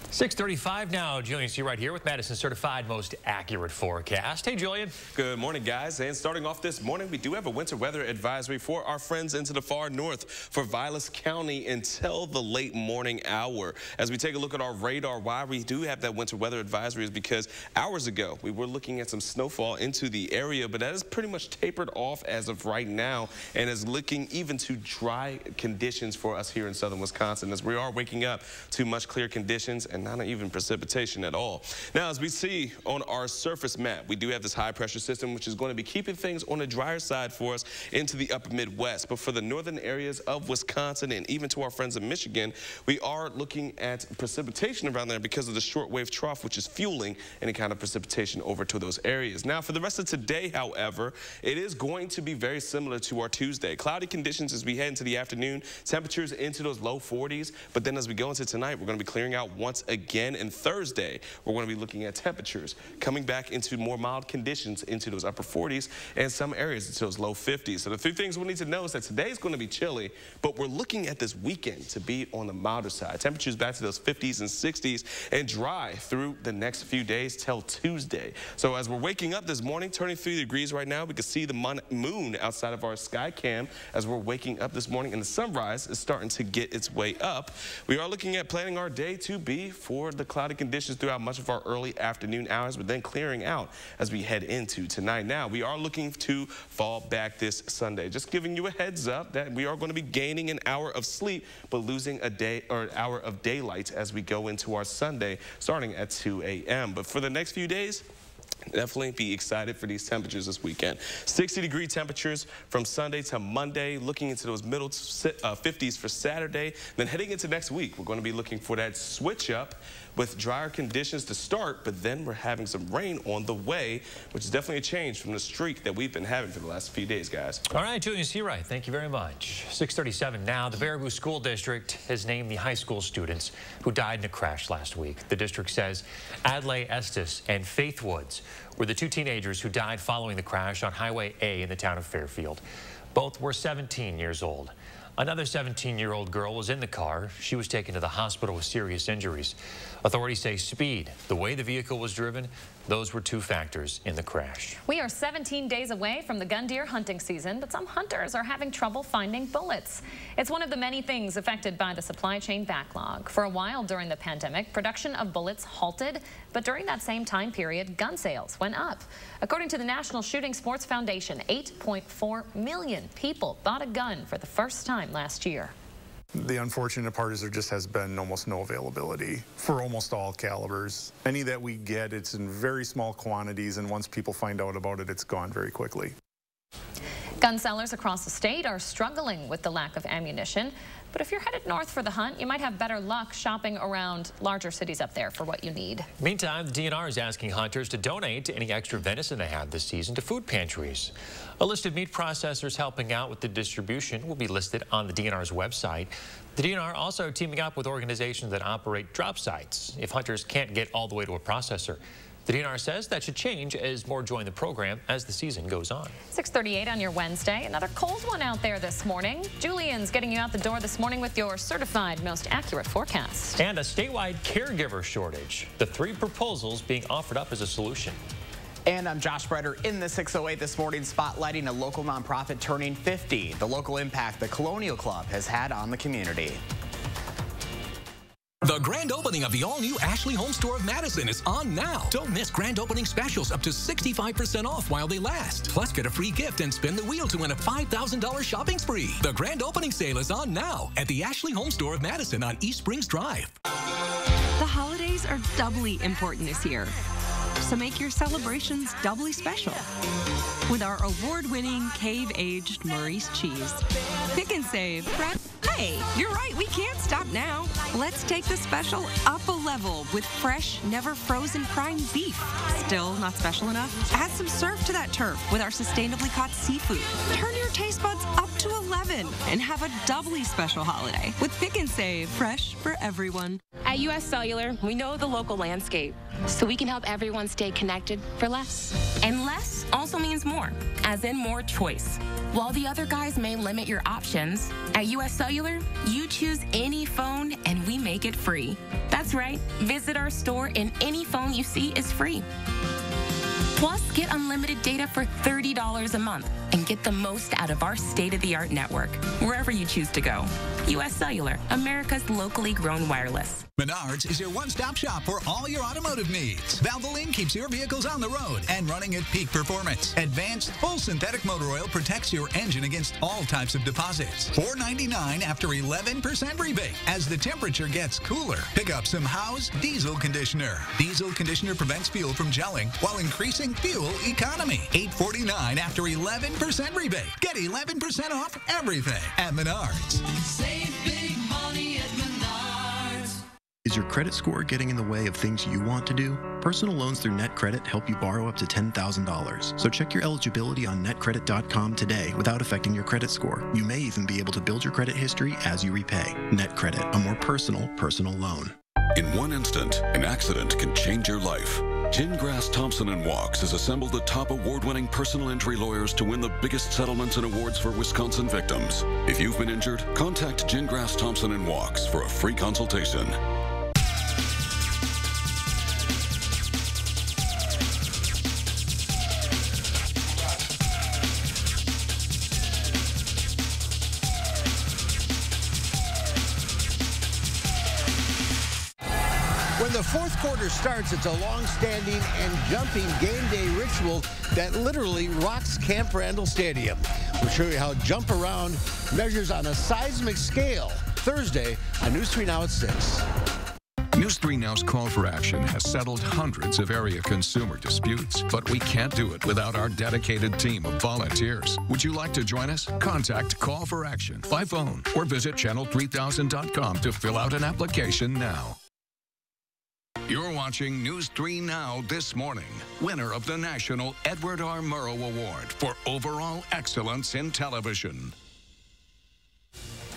6:35 now. Julian C. right here with Madison Certified Most Accurate Forecast. Hey, Julian. Good morning, guys. And starting off this morning, we do have a winter weather advisory for our friends into the far north for Vilas County until the late morning hour. As we take a look at our radar, why we do have that winter weather advisory is because hours ago, we were looking at some snowfall into the area, but that is pretty much tapered off as of right now and is looking even to dry conditions for us here in southern Wisconsin as we are waking up to much clearer conditions and not even precipitation at all. Now, as we see on our surface map, we do have this high pressure system, which is going to be keeping things on the drier side for us into the upper Midwest. But for the northern areas of Wisconsin and even to our friends in Michigan, we are looking at precipitation around there because of the shortwave trough, which is fueling any kind of precipitation over to those areas. Now, for the rest of today, however, it is going to be very similar to our Tuesday. Cloudy conditions as we head into the afternoon, temperatures into those low 40s. But then as we go into tonight, we're going to be clearing out once again. And Thursday, we're going to be looking at temperatures coming back into more mild conditions into those upper 40s and some areas into those low 50s. So the three things we need to know is that today is going to be chilly, but we're looking at this weekend to be on the milder side. Temperatures back to those 50s and 60s and dry through the next few days till Tuesday. So as we're waking up this morning, turning 3 degrees right now, we can see the moon outside of our sky cam as we're waking up this morning, and the sunrise is starting to get its way up. We are looking at planning our day to be for the cloudy conditions throughout much of our early afternoon hours, but then clearing out as we head into tonight. Now, we are looking to fall back this Sunday. Just giving you a heads up that we are going to be gaining an hour of sleep, but losing a day or an hour of daylight as we go into our Sunday, starting at 2 a.m. But for the next few days, definitely be excited for these temperatures this weekend. 60-degree temperatures from Sunday to Monday, looking into those middle 50s for Saturday. Then heading into next week, we're going to be looking for that switch up with drier conditions to start, but then we're having some rain on the way, which is definitely a change from the streak that we've been having for the last few days, guys. All right, Julian C. Wright, thank you very much. 6:37 now. The Baraboo School District has named the high school students who died in a crash last week. The district says Adlai Estes and Faith Woods were the two teenagers who died following the crash on Highway A in the town of Fairfield. Both were 17 years old. Another 17-year-old girl was in the car. She was taken to the hospital with serious injuries. Authorities say speed, the way the vehicle was driven, those were two factors in the crash. We are 17 days away from the gun deer hunting season, but some hunters are having trouble finding bullets. It's one of the many things affected by the supply chain backlog. For a while during the pandemic, production of bullets halted, but during that same time period, gun sales went up. According to the National Shooting Sports Foundation, 8.4 million people bought a gun for the first time last year. The unfortunate part is there just has been almost no availability for almost all calibers. Any that we get, it's in very small quantities, and once people find out about it, it's gone very quickly. Gun sellers across the state are struggling with the lack of ammunition. But if you're headed north for the hunt, you might have better luck shopping around larger cities up there for what you need. Meantime, the DNR is asking hunters to donate any extra venison they have this season to food pantries. A list of meat processors helping out with the distribution will be listed on the DNR's website. The DNR also teaming up with organizations that operate drop sites if hunters can't get all the way to a processor. The DNR says that should change as more join the program as the season goes on. 6:38 on your Wednesday. Another cold one out there this morning. Julian's getting you out the door this morning with your certified most accurate forecast. And a statewide caregiver shortage. The three proposals being offered up as a solution. And I'm Josh Bretter in the 608 this morning, spotlighting a local nonprofit turning 50, the local impact the Colonial Club has had on the community. The grand opening of the all-new Ashley Home Store of Madison is on now. Don't miss grand opening specials up to 65% off while they last. Plus, get a free gift and spin the wheel to win a $5,000 shopping spree. The grand opening sale is on now at the Ashley Home Store of Madison on East Springs Drive. The holidays are doubly important this year, so make your celebrations doubly special with our award-winning cave-aged Maurice cheese. Pick and save. Hey, you're right, we can't stop now. Let's take the special up a level with fresh, never frozen prime beef. Still not special enough? Add some surf to that turf with our sustainably caught seafood. Turn your taste buds up to 11 and have a doubly special holiday with Pick and Save. Fresh for everyone. At US Cellular, we know the local landscape, so we can help everyone stay connected for less. And less also means more, as in more choice. While the other guys may limit your options, at US Cellular, you choose any phone and we make it free. That's right, visit our store and any phone you see is free. Plus, get unlimited data for $30 a month and get the most out of our state-of-the-art network, wherever you choose to go. US Cellular, America's locally grown wireless. Menards is your one-stop shop for all your automotive needs. Valvoline keeps your vehicles on the road and running at peak performance. Advanced full synthetic motor oil protects your engine against all types of deposits. $4.99 after 11% rebate. As the temperature gets cooler, pick up some Howe's Diesel Conditioner. Diesel Conditioner prevents fuel from gelling while increasing fuel economy. $8.49 after 11% rebate. Get 11% off everything at Menards. Save big money at Menards. Is your credit score getting in the way of things you want to do? Personal loans through NetCredit help you borrow up to $10,000. So check your eligibility on netcredit.com today without affecting your credit score. You may even be able to build your credit history as you repay. NetCredit, a more personal loan. In one instant, an accident can change your life. Gingras, Thompson & Walks has assembled the top award-winning personal injury lawyers to win the biggest settlements and awards for Wisconsin victims. If you've been injured, contact Gingras, Thompson & Walks for a free consultation. When the fourth quarter starts, it's a long-standing and jumping game day ritual that literally rocks Camp Randall Stadium. We'll show you how Jump Around measures on a seismic scale Thursday on News 3 Now at 6. News 3 Now's Call for Action has settled hundreds of area consumer disputes, but we can't do it without our dedicated team of volunteers. Would you like to join us? Contact Call for Action by phone or visit channel3000.com to fill out an application now. You're watching News 3 Now this morning. Winner of the National Edward R. Murrow Award for Overall Excellence in Television.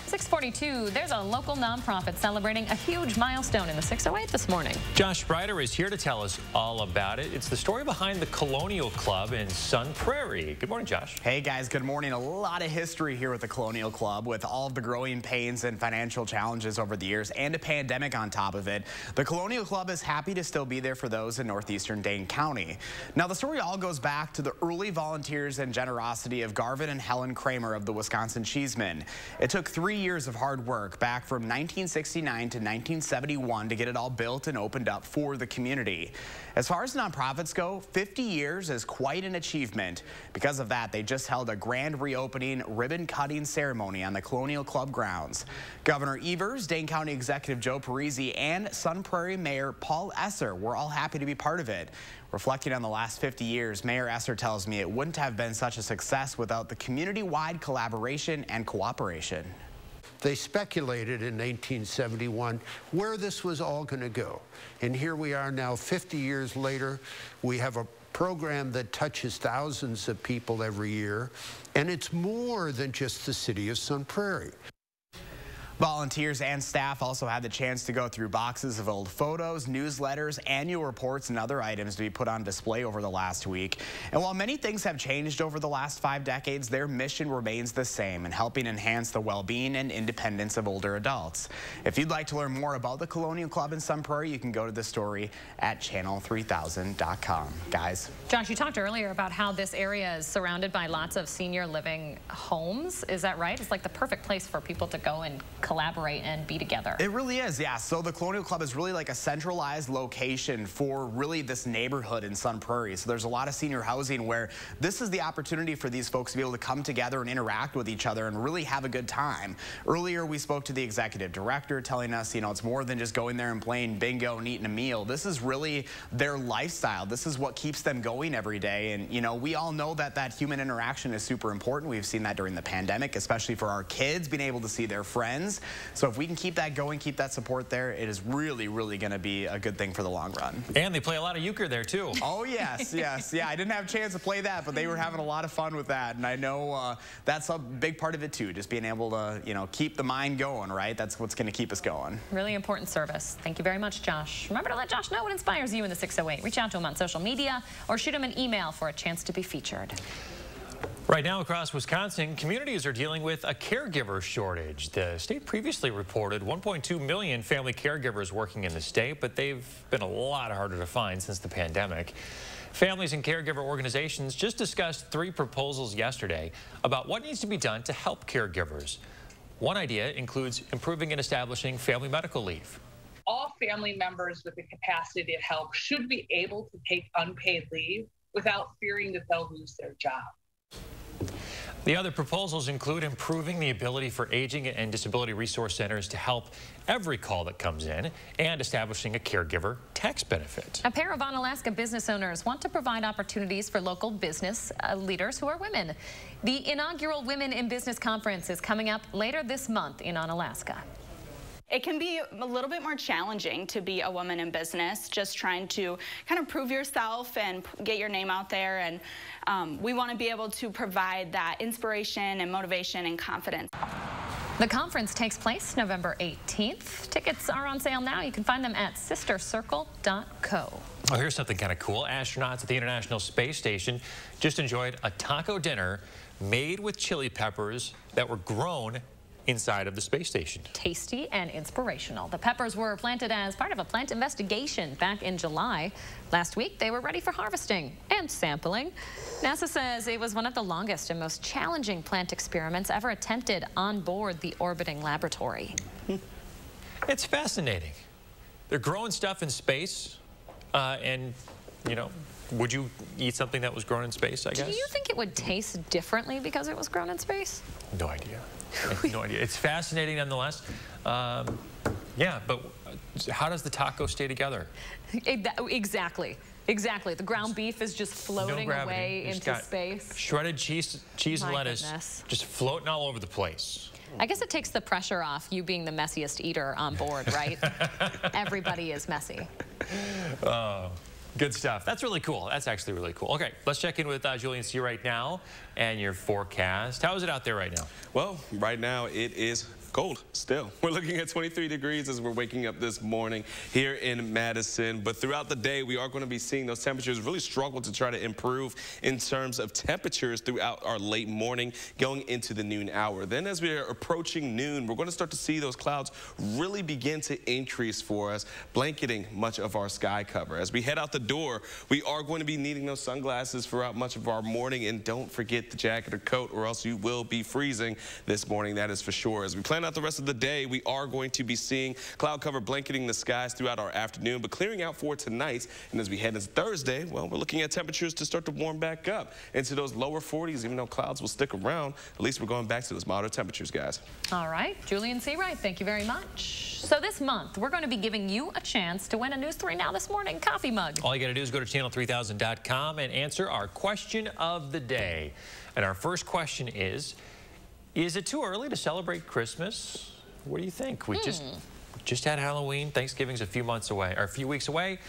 642, there's a local nonprofit celebrating a huge milestone in the 608 this morning. Josh Breiter is here to tell us all about it. It's the story behind the Colonial Club in Sun Prairie. Good morning, Josh. Hey, guys. Good morning. A lot of history here with the Colonial Club with all of the growing pains and financial challenges over the years and a pandemic on top of it. The Colonial Club is happy to still be there for those in northeastern Dane County. Now, the story all goes back to the early volunteers and generosity of Garvin and Helen Kramer of the Wisconsin Cheesemen. It took 3 years of hard work back from 1969 to 1971 to get it all built and opened up for the community. As far as nonprofits go, 50 years is quite an achievement. Because of that, they just held a grand reopening ribbon-cutting ceremony on the Colonial Club grounds. Governor Evers, Dane County Executive Joe Parisi, and Sun Prairie Mayor Paul Esser were all happy to be part of it. Reflecting on the last 50 years, Mayor Esser tells me it wouldn't have been such a success without the community-wide collaboration and cooperation. They speculated in 1971 where this was all going to go. And here we are now, 50 years later. We have a program that touches thousands of people every year, and it's more than just the city of Sun Prairie. Volunteers and staff also had the chance to go through boxes of old photos, newsletters, annual reports, and other items to be put on display over the last week. And while many things have changed over the last 5 decades, their mission remains the same in helping enhance the well-being and independence of older adults. If you'd like to learn more about the Colonial Club in Sun Prairie, you can go to the story at channel3000.com. Guys. Josh, you talked earlier about how this area is surrounded by lots of senior living homes. Is that right? It's like the perfect place for people to go and collaborate and be together. It really is, yeah. So the Colonial Club is really like a centralized location for really this neighborhood in Sun Prairie. So there's a lot of senior housing where this is the opportunity for these folks to be able to come together and interact with each other and really have a good time. Earlier, we spoke to the executive director telling us, you know, it's more than just going there and playing bingo and eating a meal. This is really their lifestyle. This is what keeps them going every day. And, you know, we all know that that human interaction is super important. We've seen that during the pandemic, especially for our kids, being able to see their friends. So if we can keep that going, keep that support there, it is really, really going to be a good thing for the long run. And they play a lot of euchre there, too. Oh, yes, yes. Yeah, I didn't have a chance to play that, but they were having a lot of fun with that. And I know that's a big part of it, too, just being able to, you know, keep the mind going, right? That's what's going to keep us going. Really important service. Thank you very much, Josh. Remember to let Josh know what inspires you in the 608. Reach out to him on social media or shoot him an email for a chance to be featured. Right now across Wisconsin, communities are dealing with a caregiver shortage. The state previously reported 1.2 million family caregivers working in the state, but they've been a lot harder to find since the pandemic. Families and caregiver organizations just discussed 3 proposals yesterday about what needs to be done to help caregivers. One idea includes improving and establishing family medical leave. All family members with the capacity to help should be able to take unpaid leave without fearing that they'll lose their job. The other proposals include improving the ability for aging and disability resource centers to help every call that comes in and establishing a caregiver tax benefit. A pair of Onalaska business owners want to provide opportunities for local business leaders who are women. The inaugural Women in Business Conference is coming up later this month in Onalaska. It can be a little bit more challenging to be a woman in business, just trying to kind of prove yourself and get your name out there. And we want to be able to provide that inspiration and motivation and confidence. The conference takes place November 18th. Tickets are on sale now. You can find them at sistercircle.co. Oh, here's something kind of cool. Astronauts at the International Space Station just enjoyed a taco dinner made with chili peppers that were grown inside of the space station. Tasty and inspirational. The peppers were planted as part of a plant investigation back in July. Last week, they were ready for harvesting and sampling. NASA says it was one of the longest and most challenging plant experiments ever attempted on board the orbiting laboratory. It's fascinating. They're growing stuff in space, and, you know, would you eat something that was grown in space, I guess? Do you think it would taste differently because it was grown in space? No idea. No idea. It's fascinating nonetheless. Yeah, but how does the taco stay together? Exactly. Exactly. The ground beef is just floating away into space. Shredded cheese and lettuce just floating all over the place. I guess it takes the pressure off you being the messiest eater on board, right? Everybody is messy. Oh. Good stuff. That's really cool. That's actually really cool. Okay, let's check in with Julian C. right now and your forecast. How is it out there right now? Well, right now it is cold still. We're looking at 23 degrees as we're waking up this morning here in Madison. But throughout the day, we are going to be seeing those temperatures really struggle to try to improve in terms of temperatures throughout our late morning going into the noon hour. Then as we are approaching noon, we're going to start to see those clouds really begin to increase for us, blanketing much of our sky cover. As we head out the door, we are going to be needing those sunglasses throughout much of our morning. And don't forget the jacket or coat, or else you will be freezing this morning. That is for sure. As we plan out the rest of the day, we are going to be seeing cloud cover blanketing the skies throughout our afternoon, but clearing out for tonight. And as we head into Thursday, well, we're looking at temperatures to start to warm back up into those lower 40s, even though clouds will stick around. At least we're going back to those moderate temperatures, guys. All right, Julian C. Wright, thank you very much. So this month, we're going to be giving you a chance to win a News 3 Now This Morning coffee mug. All you got to do is go to channel3000.com and answer our question of the day. And our first question is it too early to celebrate Christmas? What do you think? We just had Halloween. Thanksgiving's a few months away, or a few weeks away,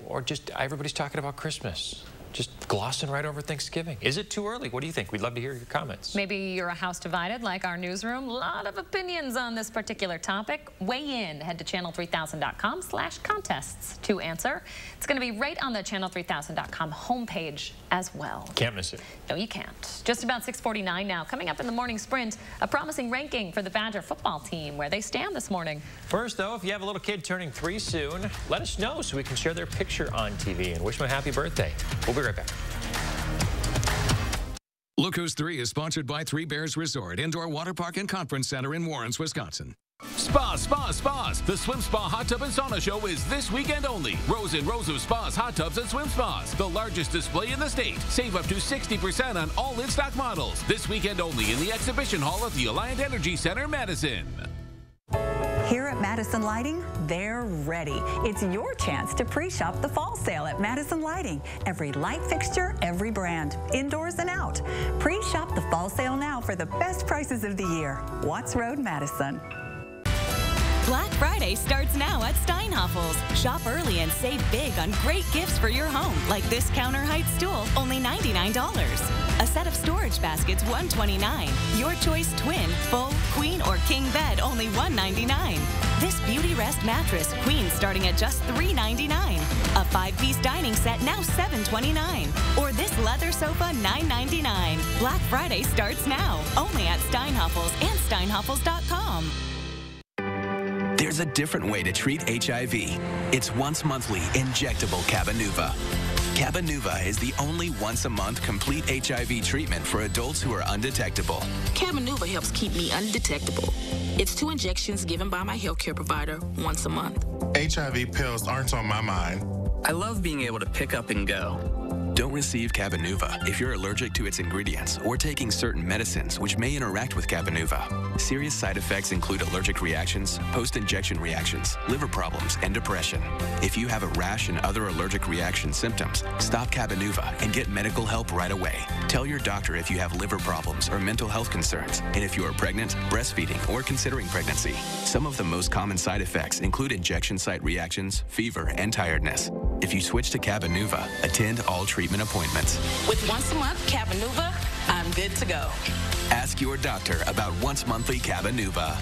or just everybody's talking about Christmas. just glossing right over Thanksgiving. Is it too early? What do you think? We'd love to hear your comments. Maybe you're a house divided like our newsroom. A lot of opinions on this particular topic. Weigh in. Head to channel3000.com/contests to answer. It's going to be right on the channel3000.com homepage as well. Can't miss it. No, you can't. Just about 6:49 now. Coming up in the morning sprint, a promising ranking for the Badger football team, where they stand this morning. First, though, if you have a little kid turning 3 soon, let us know so we can share their picture on TV and wish them a happy birthday. We'll be right back. Look Who's 3 is sponsored by Three Bears Resort, Indoor Water Park and Conference Center in Warrens, Wisconsin. Spas. The Swim Spa Hot Tub and Sauna Show is this weekend only. Rows and rows of spas, hot tubs, and swim spas. The largest display in the state. Save up to 60% on all in-stock models. This weekend only in the exhibition hall at the Alliant Energy Center, Madison. Here at Madison Lighting, they're ready. It's your chance to pre-shop the fall sale at Madison Lighting. Every light fixture, every brand, indoors and out. Pre-shop the fall sale now for the best prices of the year. Watts Road, Madison. Black Friday starts now at Steinhafels. Shop early and save big on great gifts for your home, like this counter height stool, only $99. A set of storage baskets, $129. Your choice twin, full, queen, or king bed, only $199. This Beauty Rest mattress, queen, starting at just $399. A 5-piece dining set, now $729. Or this leather sofa, $999. Black Friday starts now, only at Steinhafels and steinhafels.com. There's a different way to treat HIV. It's once monthly injectable Cabenuva. Cabenuva is the only once-a-month complete HIV treatment for adults who are undetectable. Cabenuva helps keep me undetectable. It's 2 injections given by my healthcare provider once a month. HIV pills aren't on my mind. I love being able to pick up and go. Don't receive Cabenuva if you're allergic to its ingredients or taking certain medicines which may interact with Cabenuva. Serious side effects include allergic reactions, post-injection reactions, liver problems, and depression. If you have a rash and other allergic reaction symptoms, stop Cabenuva and get medical help right away. Tell your doctor if you have liver problems or mental health concerns, and if you are pregnant, breastfeeding, or considering pregnancy. Some of the most common side effects include injection site reactions, fever, and tiredness. If you switch to Cabenuva, attend all treatment appointments. With once a month Cabenuva, I'm good to go. Ask your doctor about once monthly Cabenuva.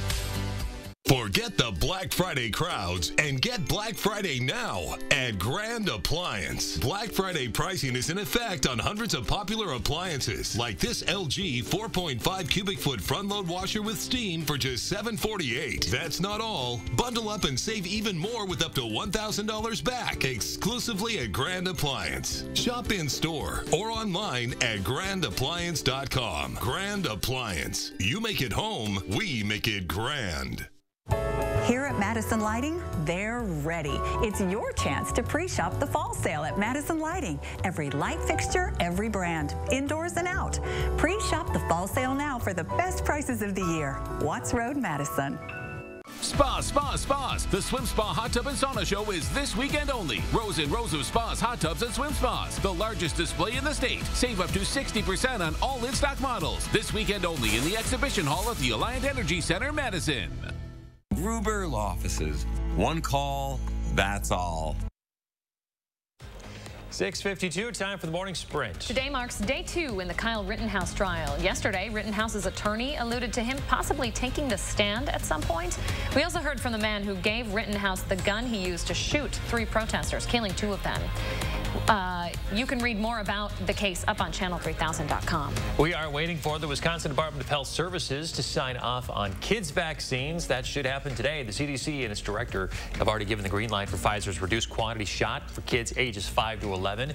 Forget the Black Friday crowds and get Black Friday now at Grand Appliance. Black Friday pricing is in effect on hundreds of popular appliances like this LG 4.5 cubic foot front load washer with steam for just $748. That's not all. Bundle up and save even more with up to $1,000 back exclusively at Grand Appliance. Shop in store or online at grandappliance.com. Grand Appliance. You make it home, we make it grand. Here at Madison Lighting, they're ready. It's your chance to pre-shop the fall sale at Madison Lighting. Every light fixture, every brand, indoors and out. Pre-shop the fall sale now for the best prices of the year. Watts Road, Madison. Spas. The Swim Spa Hot Tub and Sauna Show is this weekend only. Rows and rows of spas, hot tubs, and swim spas. The largest display in the state. Save up to 60% on all in-stock models. This weekend only in the exhibition hall at the Alliant Energy Center, Madison. Gruber Law Offices. One call, that's all. 6:52, time for the morning sprint. Today marks day 2 in the Kyle Rittenhouse trial. Yesterday, Rittenhouse's attorney alluded to him possibly taking the stand at some point. We also heard from the man who gave Rittenhouse the gun he used to shoot 3 protesters, killing 2 of them. You can read more about the case up on channel3000.com. We are waiting for the Wisconsin Department of Health Services to sign off on kids' vaccines. That should happen today. The CDC and its director have already given the green light for Pfizer's reduced quantity shot for kids ages 5 to 11.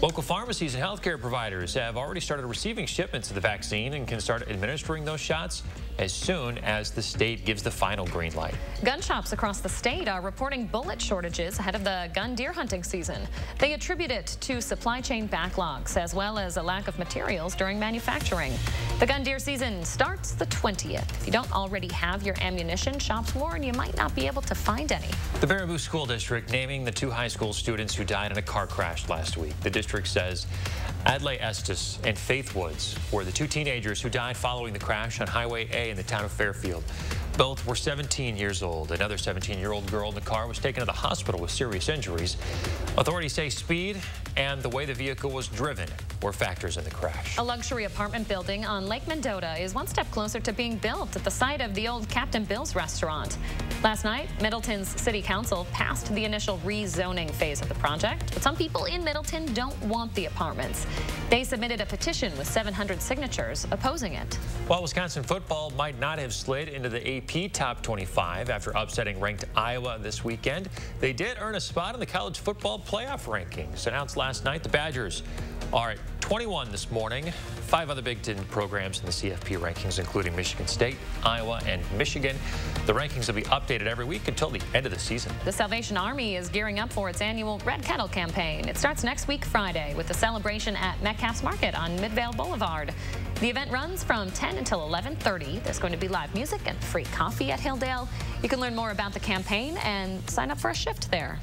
Local pharmacies and healthcare providers have already started receiving shipments of the vaccine and can start administering those shots as soon as the state gives the final green light. Gun shops across the state are reporting bullet shortages ahead of the gun deer hunting season. They attribute it to supply chain backlogs as well as a lack of materials during manufacturing. The gun deer season starts the 20th. If you don't already have your ammunition, shops warn you might not be able to find any. The Baraboo School District naming the 2 high school students who died in a car crash last week. The district says Adlai Estes and Faith Woods were the 2 teenagers who died following the crash on Highway A in the town of Fairfield. Both were 17 years old. Another 17-year-old girl in the car was taken to the hospital with serious injuries. Authorities say speed and the way the vehicle was driven were factors in the crash. A luxury apartment building on Lake Mendota is one step closer to being built at the site of the old Captain Bill's restaurant. Last night, Middleton's City Council passed the initial rezoning phase of the project, but some people in Middleton don't want the apartments. They submitted a petition with 700 signatures opposing it. While Wisconsin football might not have slid into the AP Top 25 after upsetting ranked Iowa this weekend, they did earn a spot in the college football playoff rankings. Announced last night, the Badgers are at 21 this morning. 5 other Big Ten programs in the CFP rankings, including Michigan State, Iowa, and Michigan. The rankings will be updated every week until the end of the season. The Salvation Army is gearing up for its annual Red Kettle campaign. It starts next week Friday with the celebration at Metcalf's Market on Midvale Boulevard. The event runs from 10 until 11:30. There's going to be live music and free coffee at Hilldale. You can learn more about the campaign and sign up for a shift there.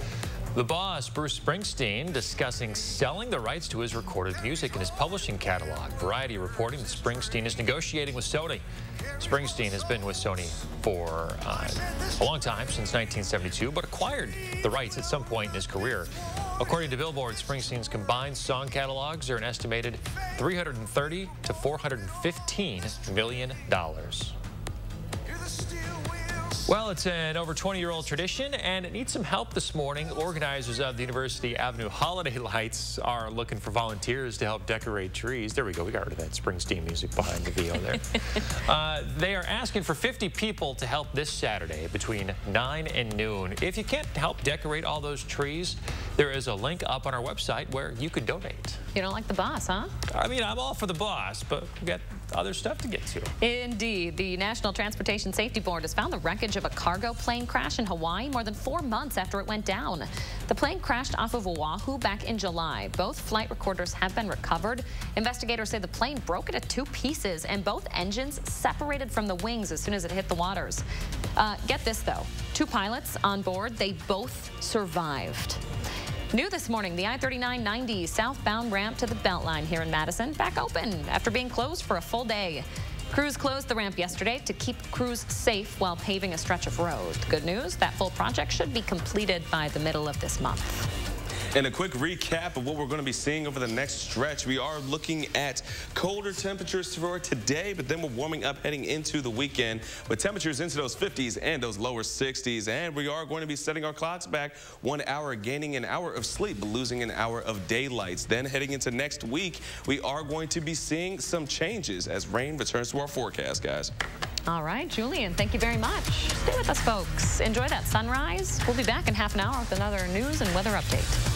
The Boss, Bruce Springsteen, discussing selling the rights to his recorded music in his publishing catalog. Variety reporting that Springsteen is negotiating with Sony. Springsteen has been with Sony for a long time, since 1972, but acquired the rights at some point in his career. According to Billboard, Springsteen's combined song catalogs are an estimated $330 to $415 million. Well, it's an over 20-year-old tradition, and it needs some help this morning. Organizers of the University Avenue Holiday Lights are looking for volunteers to help decorate trees. There we go. We got rid of that Springsteen music behind the VO there. They are asking for 50 people to help this Saturday between 9 and noon. If you can't help decorate all those trees, there is a link up on our website where you can donate. You don't like the Boss, huh? I mean, I'm all for the Boss, but we got other stuff to get to. Indeed. The National Transportation Safety Board has found the wreckage of a cargo plane crash in Hawaii more than 4 months after it went down. The plane crashed off of Oahu back in July. Both flight recorders have been recovered. Investigators say the plane broke into 2 pieces and both engines separated from the wings as soon as it hit the waters. Get this, though. 2 pilots on board, they both survived. New this morning, the I-39-90 southbound ramp to the Beltline here in Madison back open after being closed for a full day. Crews closed the ramp yesterday to keep crews safe while paving a stretch of road. Good news, that full project should be completed by the middle of this month. And a quick recap of what we're going to be seeing over the next stretch. We are looking at colder temperatures for today, but then we're warming up heading into the weekend with temperatures into those 50s and those lower 60s. And we are going to be setting our clocks back 1 hour, gaining an hour of sleep, but losing an hour of daylights. Then heading into next week, we are going to be seeing some changes as rain returns to our forecast, guys. All right, Julian, thank you very much. Stay with us, folks. Enjoy that sunrise. We'll be back in half an hour with another news and weather update.